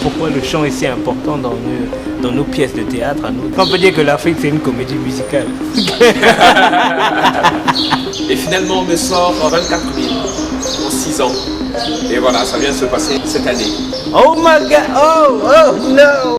pourquoi le chant est si important dans nos pièces de théâtre à nous. On peut dire que l'Afrique c'est une comédie musicale. Et finalement on me sort 24 000 en 6 ans. Et voilà, ça vient de se passer cette année. Oh my god, oh no!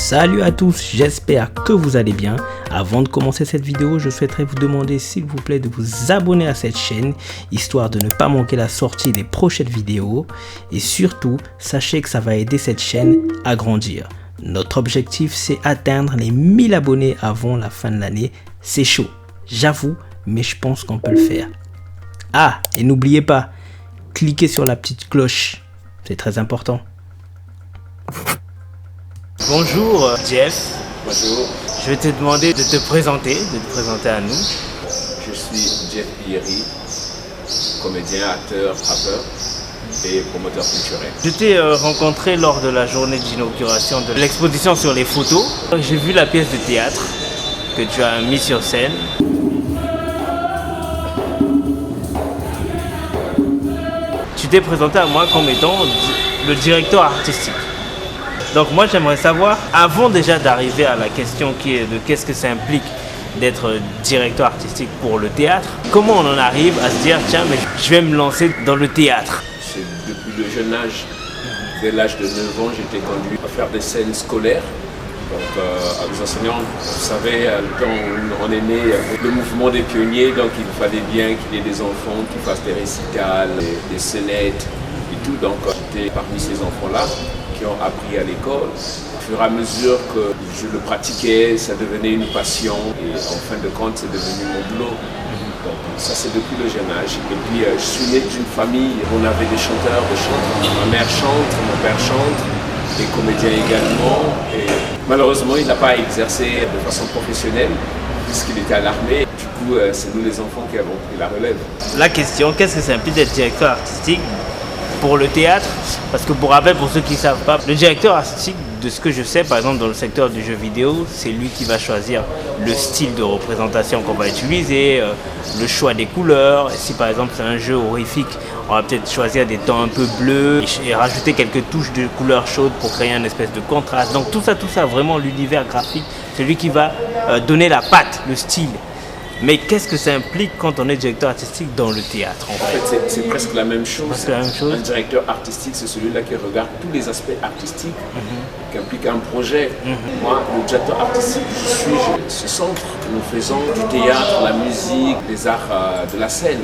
Salut à tous, j'espère que vous allez bien. Avant de commencer cette vidéo, je souhaiterais vous demander s'il vous plaît de vous abonner à cette chaîne, histoire de ne pas manquer la sortie des prochaines vidéos. Et surtout, sachez que ça va aider cette chaîne à grandir. Notre objectif, c'est atteindre les 1000 abonnés avant la fin de l'année. C'est chaud, j'avoue, mais je pense qu'on peut le faire. Ah, et n'oubliez pas, cliquez sur la petite cloche, c'est très important. Bonjour Jeff. Bonjour. Je vais te demander de te présenter à nous. Je suis Jeff Bierry, comédien, acteur, rappeur et promoteur culturel. Je t'ai rencontré lors de la journée d'inauguration de l'exposition sur les photos. J'ai vu la pièce de théâtre que tu as mise sur scène. Tu t'es présenté à moi comme étant le directeur artistique. Donc moi j'aimerais savoir, avant déjà d'arriver à la question qui est de qu'est-ce que ça implique d'être directeur artistique pour le théâtre, comment on en arrive à se dire tiens mais je vais me lancer dans le théâtre. C'est depuis le jeune âge, dès l'âge de 9 ans, j'étais conduit à faire des scènes scolaires. Donc avec les enseignants, vous savez, quand on est né, le mouvement des pionniers, donc il fallait bien qu'il y ait des enfants qui fassent des récitals, des scénettes et tout. Donc j'étais parmi ces enfants-là qui ont appris à l'école. Au fur et à mesure que je le pratiquais, ça devenait une passion et en fin de compte, c'est devenu mon boulot. Donc ça, c'est depuis le jeune âge. Et puis, je suis né d'une famille où on avait des chanteurs, des chanteurs. Ma mère chante, mon père chante, des comédiens également. Et malheureusement, il n'a pas exercé de façon professionnelle puisqu'il était à l'armée. Du coup, c'est nous les enfants qui avons pris la relève. La question, qu'est-ce que ça implique d'être directeur artistique pour le théâtre? Parce que pour rappel, pour ceux qui ne savent pas, le directeur artistique, de ce que je sais, par exemple dans le secteur du jeu vidéo, c'est lui qui va choisir le style de représentation qu'on va utiliser, le choix des couleurs. Si par exemple c'est un jeu horrifique, on va peut-être choisir des tons un peu bleus et rajouter quelques touches de couleurs chaudes pour créer une espèce de contraste. Donc tout ça, vraiment l'univers graphique, c'est lui qui va donner la patte, le style. Mais qu'est-ce que ça implique quand on est directeur artistique dans le théâtre? En fait, c'est presque la même chose. Un directeur artistique, c'est celui-là qui regarde tous les aspects artistiques qui impliquent un projet. Moi, le directeur artistique, je suis ce centre que nous faisons du théâtre, la musique, les arts de la scène.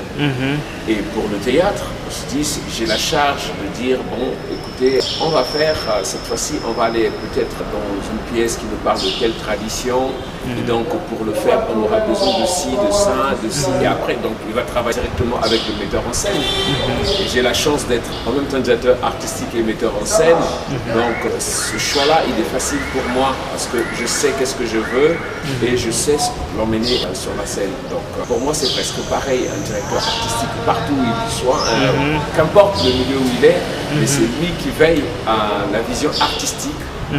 Et pour le théâtre, je dis, j'ai la charge de dire, bon, écoutez, on va faire, cette fois-ci, on va aller peut-être dans une pièce qui nous parle de telle tradition. Et donc, pour le faire, on aura besoin de ci, de ça, de ci. Et après, donc, il va travailler directement avec le metteur en scène. Et j'ai la chance d'être en même temps directeur artistique et metteur en scène. Donc, ce choix-là, il est facile pour moi parce que je sais qu'est-ce que je veux et je sais l'emmener sur la scène. Donc, pour moi, c'est presque pareil, un directeur artistique partout où il soit, qu'importe le milieu où il est, mais c'est lui qui veille à la vision artistique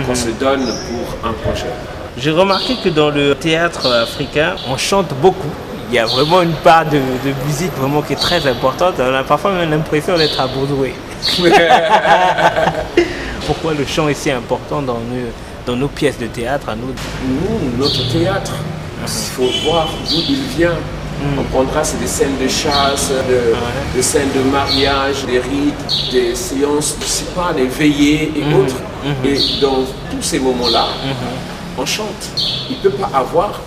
qu'on se donne pour un projet. J'ai remarqué que dans le théâtre africain, on chante beaucoup. Il y a vraiment une part de musique vraiment qui est très importante. On a parfois même l'impression d'être abourdoué. Pourquoi le chant est si important dans nos pièces de théâtre à nous? Nous, notre théâtre, il faut voir d'où il vient. On prendra, c'est des scènes de chasse, des scènes de mariage, des rites, des séances, je ne sais pas, des veillées et autres. Et dans tous ces moments-là, on chante. Il ne peut pas avoir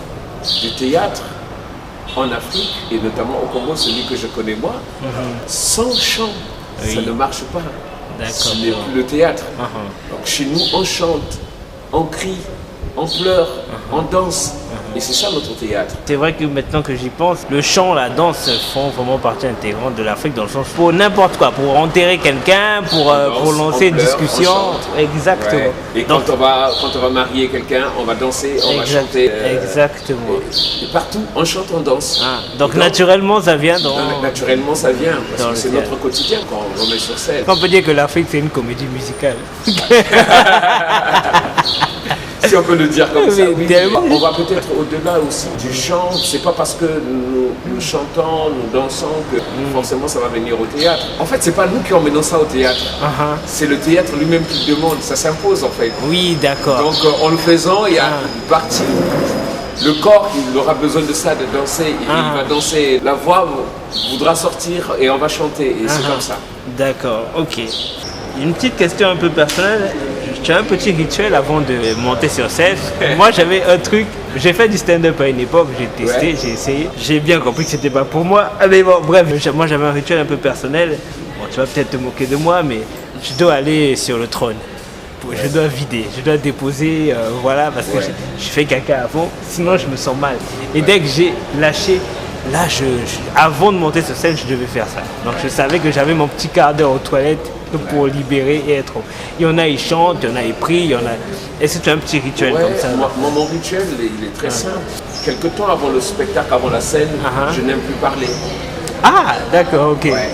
de théâtre en Afrique, et notamment au Congo, celui que je connais moi, sans chant. Ça ne marche pas. Ce n'est plus le théâtre. Donc chez nous, on chante, on crie, on pleure, on danse. Et c'est ça notre théâtre. C'est vrai que maintenant que j'y pense, le chant, la danse font vraiment partie intégrante de l'Afrique dans le sens pour n'importe quoi, pour enterrer quelqu'un, pour lancer une discussion. Exactement. Ouais. Et quand on va marier quelqu'un, on va danser, on va chanter. Exactement. Et partout, on chante, on danse. Donc naturellement, ça vient naturellement, ça vient, parce que c'est notre quotidien quand on est sur scène. On peut dire que l'Afrique, c'est une comédie musicale. Si on peut le dire comme ça, oui. On va peut-être au-delà aussi du chant. C'est pas parce que nous chantons, nous dansons que forcément ça va venir au théâtre. En fait, c'est pas nous qui emmenons ça au théâtre. C'est le théâtre lui-même qui le demande. Ça s'impose en fait. Oui, d'accord. Donc en le faisant, il y a une partie. Le corps, il aura besoin de ça, de danser. Il va danser. La voix voudra sortir et on va chanter. Et c'est comme ça. D'accord, ok. Une petite question un peu personnelle. Tu as un petit rituel avant de monter sur scène. Moi, j'avais un truc. J'ai fait du stand-up à une époque. J'ai testé, j'ai essayé. J'ai bien compris que c'était pas pour moi. Mais bon, bref, moi, j'avais un rituel un peu personnel. Bon, tu vas peut-être te moquer de moi, mais je dois aller sur le trône. Je dois vider, je dois déposer, voilà, parce que je fais caca avant. Sinon, je me sens mal. Et dès que j'ai lâché, là, avant de monter sur scène, je devais faire ça. Donc, je savais que j'avais mon petit quart d'heure aux toilettes pour libérer et être. Il y en a, ils chantent, il y en a, ils prient, il y en a. Est-ce que tu as un petit rituel comme ça? Mon rituel, il est très simple. Quelque temps avant le spectacle, avant la scène, je n'aime plus parler. Ah, d'accord, ok. Ouais,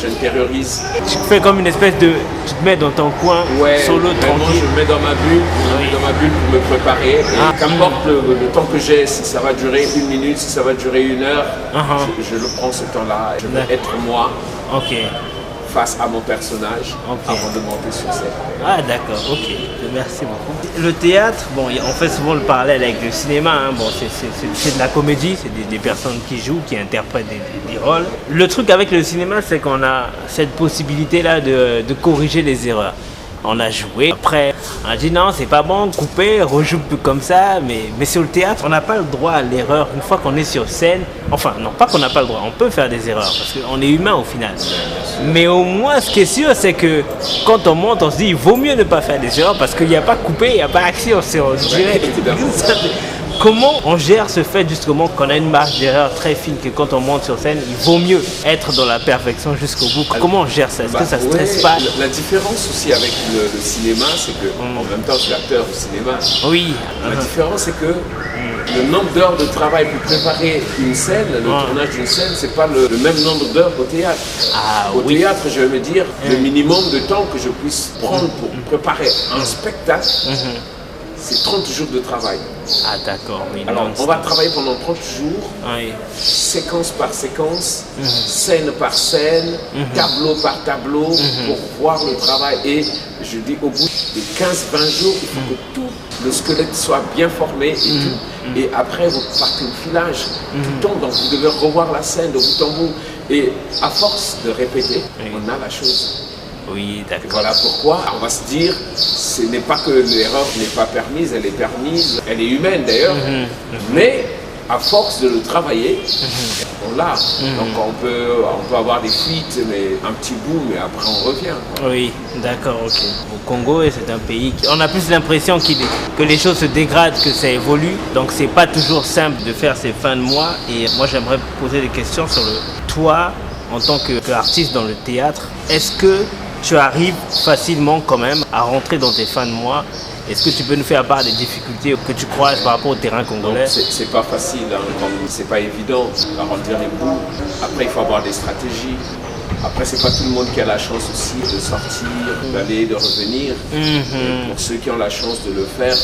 j'intériorise. Tu fais comme une espèce de. Tu te mets dans ton coin, solo, tranquille. Je me mets dans ma bulle, pour me préparer. Et qu'importe le temps que j'ai, si ça va durer 1 minute, si ça va durer 1 heure, je le prends ce temps-là. Je veux être moi. Ok. Face à mon personnage avant de monter sur scène. Ah d'accord, ok, merci beaucoup. Le théâtre, bon, on fait souvent le parallèle avec le cinéma, bon, c'est de la comédie, c'est des personnes qui jouent, qui interprètent des rôles. Le truc avec le cinéma, c'est qu'on a cette possibilité-là de corriger les erreurs. On a joué, après on a dit non c'est pas bon, couper, rejoue plus comme ça, mais sur le théâtre on n'a pas le droit à l'erreur une fois qu'on est sur scène. Enfin non, pas qu'on n'a pas le droit, on peut faire des erreurs parce qu'on est humain au final. Mais au moins ce qui est sûr c'est que quand on monte on se dit il vaut mieux ne pas faire des erreurs parce qu'il n'y a pas coupé, il n'y a pas action, c'est en direct. Comment on gère ce fait justement qu'on a une marge d'erreur très fine que quand on monte sur scène, il vaut mieux être dans la perfection jusqu'au bout? Comment on gère ça? Est-ce que ça ne stresse pas? La différence aussi avec le cinéma, c'est que en même temps je suis acteur au cinéma. Oui. La différence c'est que le nombre d'heures de travail pour préparer une scène, le tournage d'une scène, c'est pas le même nombre d'heures qu'au théâtre. Au théâtre, je vais me dire, le minimum de temps que je puisse prendre pour préparer un spectacle, c'est 30 jours de travail. Ah d'accord, oui. Alors on va travailler pendant 30 jours, séquence par séquence, scène par scène, tableau par tableau, pour voir le travail. Et je dis au bout de 15-20 jours, il faut que tout le squelette soit bien formé et tout. Et après vous partez au filage, tout tombe, donc vous devez revoir la scène de bout en bout. Et à force de répéter, on a la chose. Oui, d'accord. Voilà pourquoi on va se dire, ce n'est pas que l'erreur n'est pas permise, elle est permise, elle est humaine d'ailleurs, mais à force de le travailler, on l'a. Donc on peut avoir des fuites, mais un petit bout, mais après on revient. Oui, d'accord, ok. Au Congo, c'est un pays on a plus l'impression que les choses se dégradent, que ça évolue, donc c'est pas toujours simple de faire ces fins de mois. Et moi j'aimerais poser des questions sur toi, en tant qu'artiste dans le théâtre, est-ce que tu arrives facilement quand même à rentrer dans tes fins de mois? Est-ce que tu peux nous faire part des difficultés que tu croises par rapport au terrain congolais? C'est pas facile, c'est pas évident à remplir les bouts. Après, il faut avoir des stratégies. Après, c'est pas tout le monde qui a la chance aussi de sortir, d'aller, de revenir. Pour ceux qui ont la chance de le faire,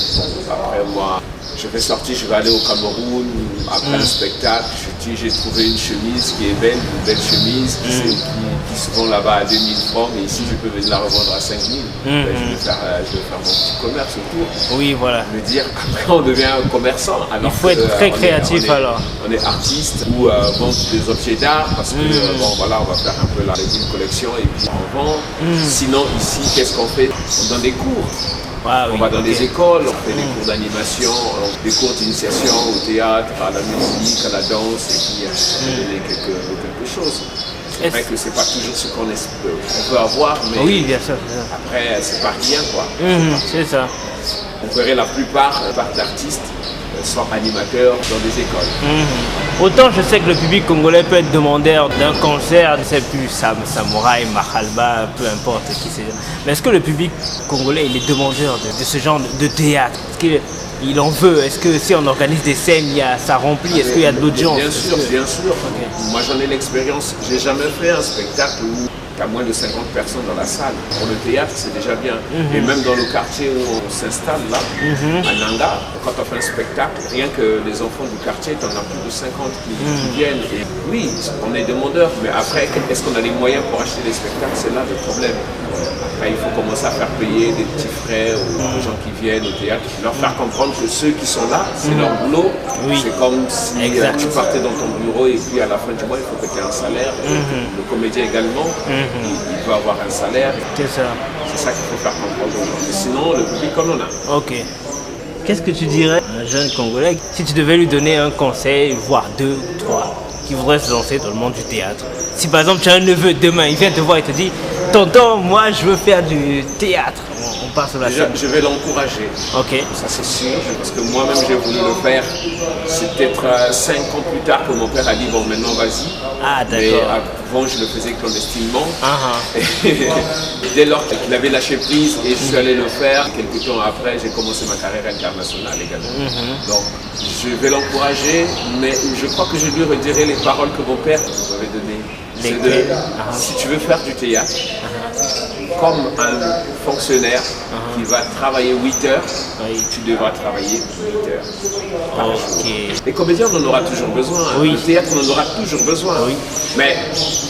après moi, je vais sortir, je vais aller au Cameroun, après un spectacle, je dis j'ai trouvé une chemise qui est belle, une belle chemise, qui se vend là-bas à 2000 francs, mais ici je peux venir la revendre à 5000. Je vais faire mon petit commerce autour. Oui, voilà. Me dire, après on devient un commerçant. Il faut être très créatif alors. On est artiste ou vendre des objets d'art parce que bon voilà, on va faire un peu la collection et puis on vend. Sinon ici, qu'est-ce qu'on fait? On donne des cours. On va dans les écoles, on fait des cours d'animation, des cours d'initiation au théâtre, à la musique, à la danse, et puis on donner quelque chose. C'est vrai que c'est pas toujours ce qu'on veut avoir, mais oui, bien sûr. Après, c'est pas rien, quoi. C'est ça. On verrait la plupart d'artistes soit animateur dans des écoles. Autant je sais que le public congolais peut être demandeur d'un concert, je ne sais plus, Samouraï, Mahalba, peu importe qui c'est. Mais est-ce que le public congolais il est demandeur de ce genre de théâtre? Est-ce qu'il en veut? Est-ce que si on organise des scènes, ça remplit? Est-ce qu'il y a de l'audience? Bien sûr, bien sûr. Okay. Moi j'en ai l'expérience. J'ai jamais fait un spectacle où il y a moins de 50 personnes dans la salle. Pour le théâtre, c'est déjà bien. Et même dans le quartier où on s'installe là, à Nanga, quand on fait un spectacle, rien que les enfants du quartier, on a plus de 50 qui viennent. Et oui, on est demandeurs, mais après, est-ce qu'on a les moyens pour acheter des spectacles? C'est là le problème. Après, il faut commencer à faire payer des petits frais aux gens qui viennent au théâtre, leur faire comprendre que ceux qui sont là, c'est leur boulot. Oui. C'est comme si tu partais dans ton bureau et puis à la fin du mois, il faut que tu aies un salaire. Le comédien également, il peut avoir un salaire. C'est ça. C'est ça qu'il faut faire comprendre aux gens. Mais sinon, le public, on en a. Ok. Qu'est-ce que tu dirais à un jeune Congolais si tu devais lui donner un conseil, voire 2 ou 3, qui voudrait se lancer dans le monde du théâtre? Si par exemple tu as un neveu demain, il vient te voir et te dit tonton, moi je veux faire du théâtre, on passe sur la scène. Je vais l'encourager. Ok. Ça c'est sûr, parce que moi-même j'ai voulu le faire. C'est peut-être 5 ans plus tard que mon père a dit bon maintenant vas-y. Ah d'accord. Mais avant je le faisais clandestinement. Dès lors qu'il avait lâché prise et je suis allé le faire, quelques temps après j'ai commencé ma carrière internationale également. Donc je vais l'encourager, mais je crois que je lui redirai les paroles que mon père m'avait données. Si tu veux faire du théâtre, comme un fonctionnaire qui va travailler 8 heures, tu devras travailler 8 heures par jour. Les comédiens, on en aura toujours besoin. Le théâtre, on en aura toujours besoin. Mais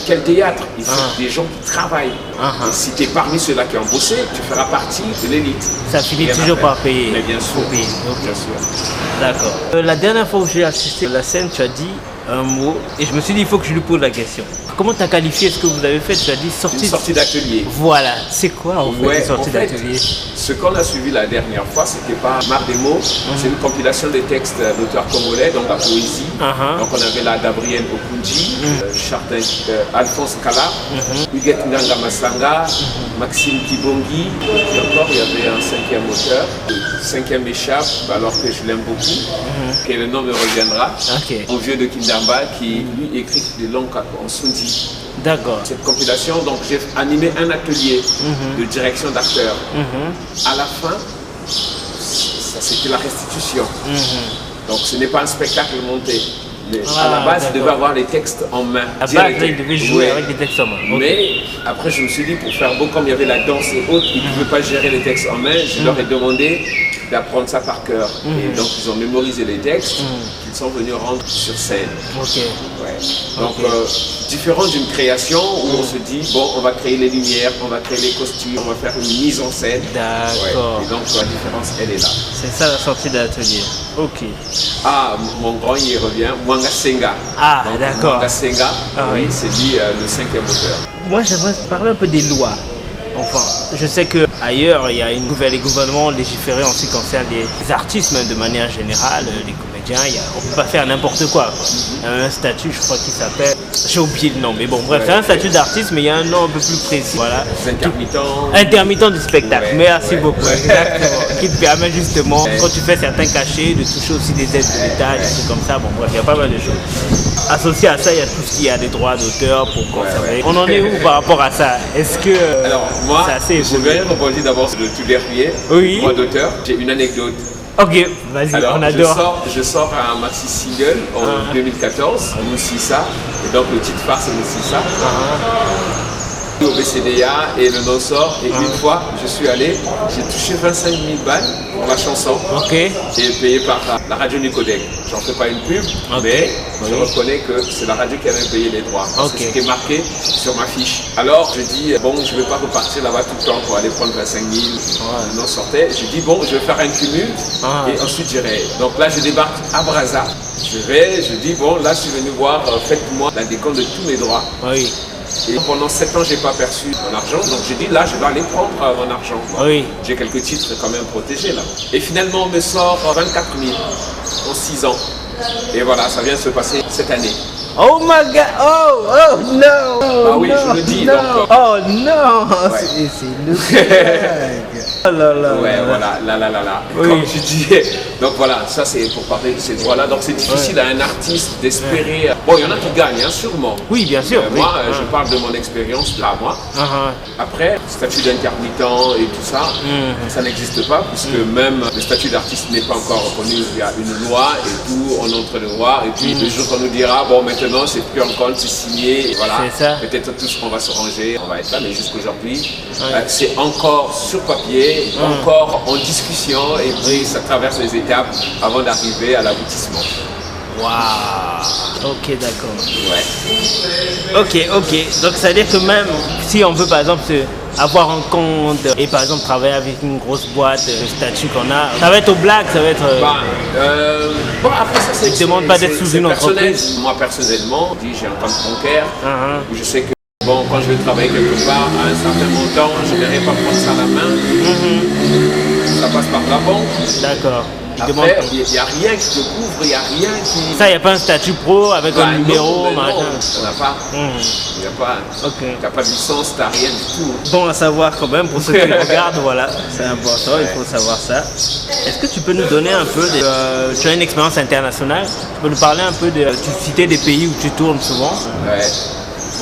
quel théâtre? Il faut des gens qui travaillent. Et si tu es parmi ceux-là qui ont bossé, tu feras partie de l'élite. Ça finit toujours par payer. Mais bien sûr. Bien sûr. D'accord. La dernière fois où j'ai assisté à la scène, tu as dit un mot et je me suis dit il faut que je lui pose la question. Comment tu as qualifié ce que vous avez fait? Tu as dit une sortie d'atelier. Voilà, c'est quoi en fait une sortie d'atelier? Ce qu'on a suivi la dernière fois, c'était pas Mar des mots, c'est une compilation des textes d'auteurs congolais, donc la poésie. Donc on avait là Gabriel Okunji, Alphonse Kala, Huguette Nganga Masanga, Maxime Kibongi, et encore il y avait un 5e auteur. Le 5e échappe, alors que je l'aime beaucoup, et le nom me reviendra. Mon vieux de Kindamba qui lui écrit des langues en Sundi. D'accord. Cette compilation, donc j'ai animé un atelier de direction d'acteurs. À la fin, c'était la restitution. Donc ce n'est pas un spectacle monté. Mais à la base, il devait avoir les textes en main. À la base, il devait jouer avec les textes en main. Mais après, je me suis dit, pour faire beau, comme il y avait la danse et autres, ils ne pouvaient pas gérer les textes en main. Je leur ai demandé d'apprendre ça par cœur. Et donc, ils ont mémorisé les textes qu'ils sont venus rendre sur scène. Donc, différent d'une création où on se dit, bon, on va créer les lumières, on va créer les costumes, on va faire une mise en scène. D'accord. Et donc, la différence, elle est là. C'est ça la sortie de l'atelier. Ok. Ah, mon grand, il revient. Mwanga Senga. Ah, d'accord. Mwanga Senga, oui, c'est lui le 5e auteur. Moi, j'aimerais parler un peu des lois. Enfin, je sais qu'ailleurs, il y a les gouvernements légiférés en ce qui concerne les artistes, même de manière générale, les comédiens, on ne peut pas faire n'importe quoi. Il y a un statut, je crois, qui s'appelle... J'ai oublié le nom, mais bon, bref, c'est un statut d'artiste, mais il y a un nom un peu plus précis. Voilà. Intermittent du spectacle, merci beaucoup. Exactement. Qui te permet justement, quand tu fais certains cachets, de toucher aussi des aides de l'État, des trucs comme ça. Bon, bref, il y a pas mal de choses. Associé à ça, il y a tout ce qui a des droits d'auteur pour conserver. On en est où par rapport à ça? Est-ce que moi, c'est assez je vais rebondir d'abord sur le tout dernier, droit d'auteur. J'ai une anecdote. Ok, vas-y, on adore. Je sors un maxi single en 2014, Moussissa, et donc le titre phare c'est Moussissa. Au BCDA et le nom sort, et une fois je suis allé, j'ai touché 25 000 balles pour la chanson, qui est payée par la radio Nicodec. J'en fais pas une pub, mais je reconnais que c'est la radio qui avait payé les droits. C'est ce qui est marqué sur ma fiche. Alors je dis, bon, je ne vais pas repartir là-bas tout le temps pour aller prendre 25 000. Le nom sortait, je dis, bon, je vais faire un cumul et ensuite j'irai. Donc là, je débarque à Brazza. Je dis, bon, là, je suis venu voir, faites-moi la décompte de tous mes droits. Et pendant 7 ans, je n'ai pas perçu mon argent, donc j'ai dit là, je vais aller prendre mon argent. J'ai quelques titres quand même protégés là. Et finalement, on me sort 24 000 en 6 ans. Et voilà, ça vient de se passer cette année. Oh my god! Oh no! Ah oui, je le dis. No. Donc, oh non! Ouais. C'est le blague! Oh là là! ouais, là. voilà, là. Oui. Comme tu disais. Donc voilà, ça c'est pour parler de ces droits-là. Donc c'est difficile à un artiste d'espérer. Bon, il y en a qui gagnent, hein, sûrement. Oui, bien sûr. Oui. Moi, je parle de mon expérience là, moi. Après, statut d'intermittent et tout ça, ça n'existe pas, puisque même le statut d'artiste n'est pas encore reconnu. Il y a une loi et tout, on est en train de voir. Et puis le jour qu'on nous dira, bon, maintenant c'est plus en compte, c'est signé. Et voilà. C'est ça. Peut-être tous on va se ranger, on va être là, mais jusqu'aujourd'hui, c'est encore sur papier, encore en discussion, et puis ça traverse les étapes avant d'arriver à l'aboutissement. Waouh! Ok, d'accord. Ouais. Ok. Donc ça veut dire que même si on veut par exemple avoir un compte et par exemple travailler avec une grosse boîte, le statut qu'on a, ça va être aux blagues, ça va être. Bon, après ça c'est. Ils ne demandent pas d'être sous une personnel. entreprise. Moi personnellement, j'ai un compte bancaire où je sais que bon, quand je vais travailler quelque part à un certain montant, je ne vais pas prendre ça à la main. Ça passe par la banque. D'accord. Après, il n'y a rien qui te couvre, il n'y a rien qui. Ça, il n'y a pas un statut pro avec un numéro, machin. On n'a pas. Il n'y a pas. Ok. Tu n'as pas de licence, tu n'as rien du tout. Bon à savoir quand même pour ceux qui regardent, voilà, c'est important, il faut savoir ça. Est-ce que tu peux nous donner un peu tu as une expérience internationale, tu peux nous parler un peu tu citais des pays où tu tournes souvent. Ouais.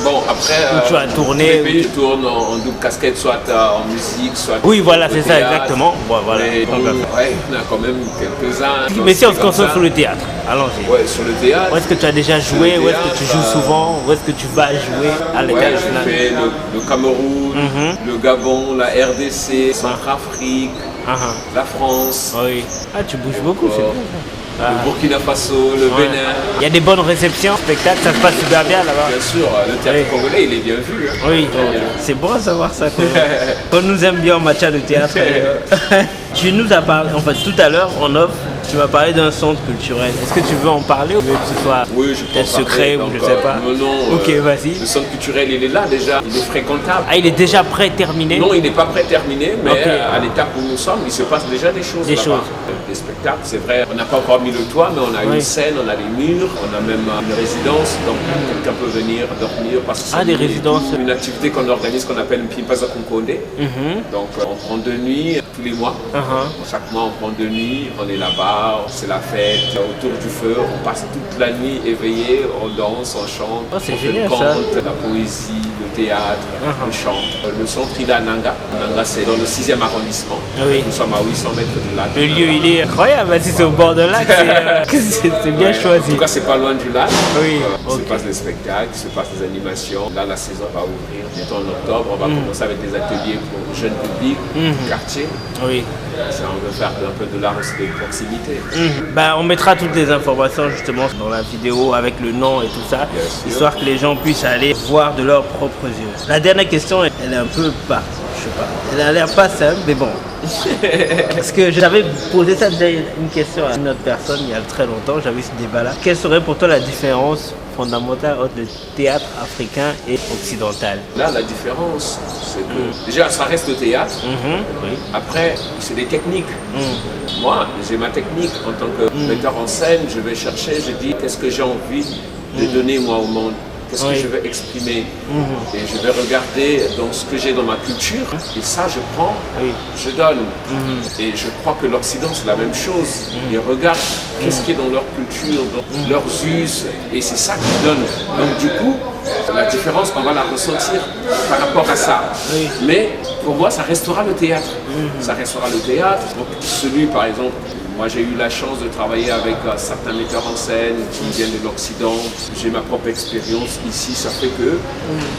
Bon, après, tu as tourné. Les pays, je tourne en double casquette, soit en musique, soit. Oui, voilà, c'est ça, exactement. Bon, voilà. Ouais, il y en a quand même quelques-uns. Mais si on se concentre sur le théâtre, allons-y. Ouais, sur le théâtre. Où est-ce que tu as déjà joué? Où est-ce que tu joues souvent? Où est-ce que tu vas jouer à l'international? J'ai fait le Cameroun, le Gabon, la RDC, Centrafrique, la France. Oui. Ah, tu bouges beaucoup, c'est bien. Le Burkina Faso, le Bénin. Il y a des bonnes réceptions, spectacles, ça se passe super bien là-bas. Bien sûr, le théâtre congolais, il est bien vu. Hein. Oui, c'est bon à savoir ça. On nous aime bien en matière de théâtre. Tu nous as parlé, en fait, tout à l'heure, en off, tu m'as parlé d'un centre culturel. Est-ce que tu veux en parler ou que ce soit peut-être secret ou je sais pas? Non, ok, vas-y. Le centre culturel, il est là déjà, il est fréquentable. Ah, il est déjà pré-terminé? Non, il n'est pas pré-terminé, mais à l'étape où nous sommes, il se passe déjà des choses là-bas. Des spectacles, c'est vrai, on n'a pas encore mis le toit, mais on a une scène, on a les murs, on a même une résidence, donc quelqu'un peut venir dormir parce que c'est des résidences. Une activité qu'on organise qu'on appelle Mpimpaza Konkonde. Donc on prend 2 nuits tous les mois. Chaque mois on prend 2 nuits, on est là-bas, c'est la fête, autour du feu, on passe toute la nuit éveillé, on danse, on chante, on fait le conte, la poésie, le théâtre, le chant. Le centre il est à Nanga. Nanga c'est dans le 6e arrondissement. Nous sommes à 800 mètres de lac. Le lieu il est incroyable, si c'est au bord de lac, c'est bien choisi. En tout cas c'est pas loin du lac. Oui. Il se passe des spectacles, il se passe des animations. Là la saison va ouvrir bientôt en octobre. On va commencer avec des ateliers pour le jeune public, quartier. Oui. Ça, on veut faire un peu de l'art aussi de proximité. On mettra toutes les informations justement dans la vidéo avec le nom et tout ça, histoire que les gens puissent aller voir de leurs propres yeux. La dernière question, elle est un peu je sais pas, elle a l'air pas simple, mais bon. Parce que j'avais posé ça déjà une question à une autre personne il y a très longtemps, j'avais ce débat-là. Quelle serait pour toi la différence fondamentale entre le théâtre africain et occidental? Là, la différence, c'est que déjà, ça reste le théâtre. Après, c'est des techniques. Moi, j'ai ma technique en tant que metteur en scène. Je vais chercher, je dis qu'est-ce que j'ai envie de donner moi au monde. Qu'est-ce que je veux exprimer? Et je vais regarder dans ce que j'ai dans ma culture. Et ça, je prends, je donne. Et je crois que l'Occident, c'est la même chose. Ils regardent qu'est-ce qui est dans leur culture, dans leurs us. Et c'est ça qu'ils donnent. Donc du coup, la différence, on va la ressentir par rapport à ça. Mais pour moi, ça restera le théâtre. Ça restera le théâtre. Donc celui, par exemple, moi j'ai eu la chance de travailler avec certains metteurs en scène qui viennent de l'Occident. J'ai ma propre expérience ici, ça fait que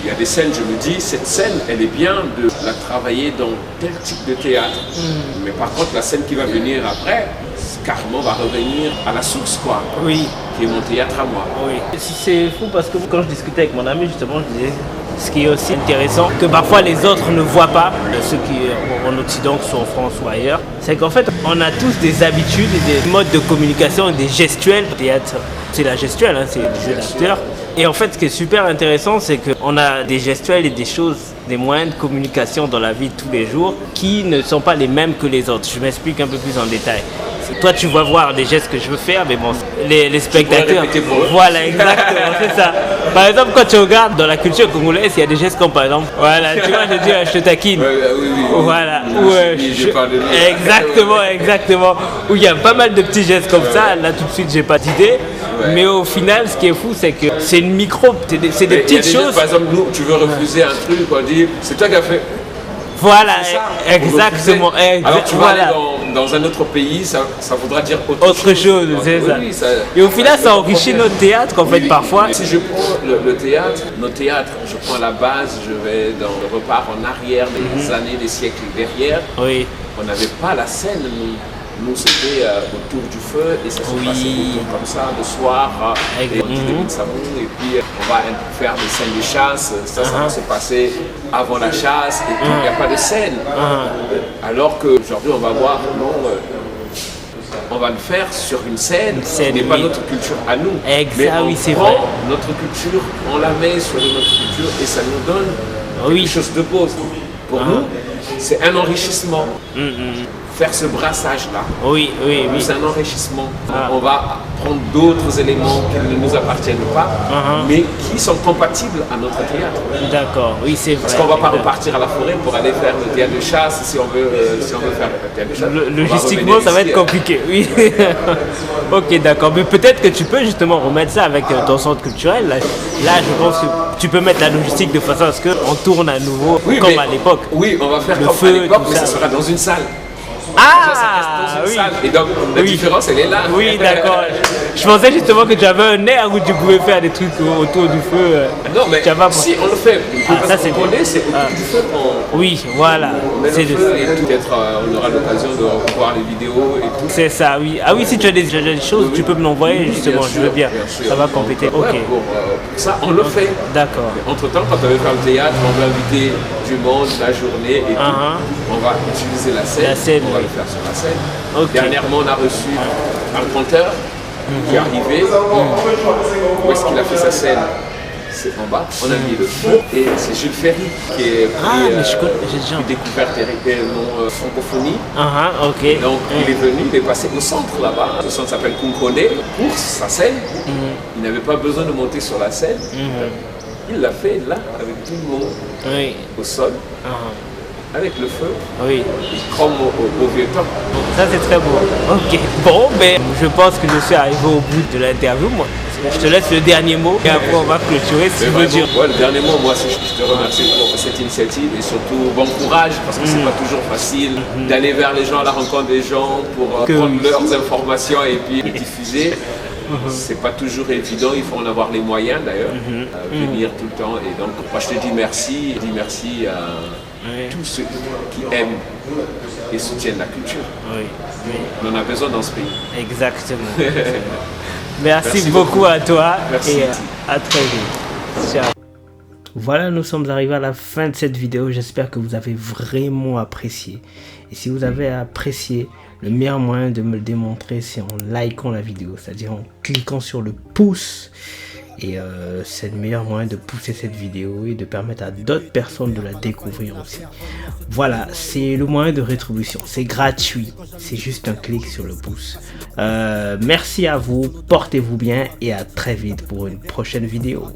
il y a des scènes, je me dis, cette scène, elle est bien de la travailler dans tel type de théâtre. Mais par contre, la scène qui va venir après, carrément va revenir à la source, quoi. Qui est mon théâtre à moi. C'est fou parce que quand je discutais avec mon ami, justement, je disais ce qui est aussi intéressant, que parfois les autres ne voient pas, ceux qui en Occident, que ce soit en France ou ailleurs, c'est qu'en fait, on a tous des habitudes et des modes de communication, des gestuels. Le théâtre, c'est la gestuelle, c'est le jeu d'acteur. Et en fait, ce qui est super intéressant, c'est qu'on a des gestuels et des choses, des moyens de communication dans la vie de tous les jours qui ne sont pas les mêmes que les autres. Je m'explique un peu plus en détail. Toi, tu vas voir les gestes que je veux faire, mais bon, les spectateurs. Pour eux. Voilà, exactement, c'est ça. Par exemple, quand tu regardes dans la culture congolaise, il y a des gestes comme par exemple, voilà, tu vois, je dis, je te taquine. Oui. Voilà. J'ai pas de lui. Exactement. Où il y a pas mal de petits gestes comme ça. Là, tout de suite, j'ai pas d'idée. Ouais. Mais au final, ce qui est fou, c'est que c'est une micro, c'est des petites choses. Par exemple, nous, tu veux refuser un truc, on dit, c'est toi qui as fait. Voilà, exactement. Alors tu vas aller dans un autre pays, ça voudra dire autre chose. C'est ça. Oui, et au final, ça enrichit notre théâtre, en fait, parfois. Si je prends le théâtre, nos théâtres, je prends la base, je repars en arrière, des années, des siècles derrière. Oui. On n'avait pas la scène, nous c'était autour du feu et ça se passait autour comme ça le soir et on dit des de savon et puis on va faire des scènes de chasse, ça va se passer avant la chasse et puis il n'y a pas de scène. Alors qu'aujourd'hui on va voir, on va le faire sur une scène qui n'est pas notre culture à nous. Mais on prend notre culture, on la met sur une autre culture et ça nous donne quelque chose de beau. Pour nous, c'est un enrichissement. Faire ce brassage-là. Oui. C'est un enrichissement. On va prendre d'autres éléments qui ne nous appartiennent pas, mais qui sont compatibles à notre théâtre. D'accord, oui, c'est vrai. Parce qu'on ne va pas repartir à la forêt pour aller faire le théâtre de chasse si on veut faire le théâtre de chasse. Logistiquement, ça va être compliqué, oui. Ok, d'accord. Mais peut-être que tu peux justement remettre ça avec ton centre culturel. Là, je pense que tu peux mettre la logistique de façon à ce qu'on tourne à nouveau comme à l'époque. Oui, on va faire comme à l'époque, mais ça sera dans une salle. Oui. Et donc la différence elle est là. Oui, d'accord. Je pensais justement que tu avais un air où tu pouvais faire des trucs autour du feu. Non, mais si on le fait, ça c'est autour du feu. Oui, voilà. C'est le feu et peut-être on aura l'occasion de revoir les vidéos et tout. C'est ça, oui. Ah oui, si tu as des choses, tu peux me l'envoyer justement, je veux bien. Ça va compléter. Ok. Pour ça, on le fait. D'accord. Entre temps, quand on veut faire le théâtre, on va inviter du monde la journée et tout. On va utiliser la scène. On va le faire sur la scène. Dernièrement, on a reçu un conteur qui est arrivé. Où est-ce qu'il a fait sa scène? C'est en bas. On a mis le feu et c'est Jules Ferry qui est découvert mon francophonie. Ok. Donc il est venu, il est passé au centre là-bas. Le centre s'appelle Kunkone pour sa scène. Il n'avait pas besoin de monter sur la scène. Il l'a fait là avec tout le monde au sol. Avec le feu, comme au vieux temps. Ça c'est très beau. Ok. Bon, ben, je pense que je suis arrivé au bout de l'interview. Moi, je te laisse le dernier mot et après on va clôturer si tu veux dire. Le dernier mot, moi, je te remercie pour cette initiative et surtout bon courage parce que c'est pas toujours facile d'aller vers les gens à la rencontre des gens pour prendre leurs informations et puis les diffuser. C'est pas toujours évident, il faut en avoir les moyens d'ailleurs, venir tout le temps. Et donc, moi je te dis merci, à tous ceux qui aiment et soutiennent la culture. On en a besoin dans ce pays. Exactement. Merci beaucoup à toi. Merci. Et à très vite. Ciao. Voilà, nous sommes arrivés à la fin de cette vidéo. J'espère que vous avez vraiment apprécié. Et si vous avez apprécié, le meilleur moyen de me le démontrer, c'est en likant la vidéo, c'est-à-dire en cliquant sur le pouce. Et c'est le meilleur moyen de pousser cette vidéo et de permettre à d'autres personnes de la découvrir aussi. Voilà, c'est le moyen de rétribution. C'est gratuit. C'est juste un clic sur le pouce. Merci à vous. Portez-vous bien et à très vite pour une prochaine vidéo.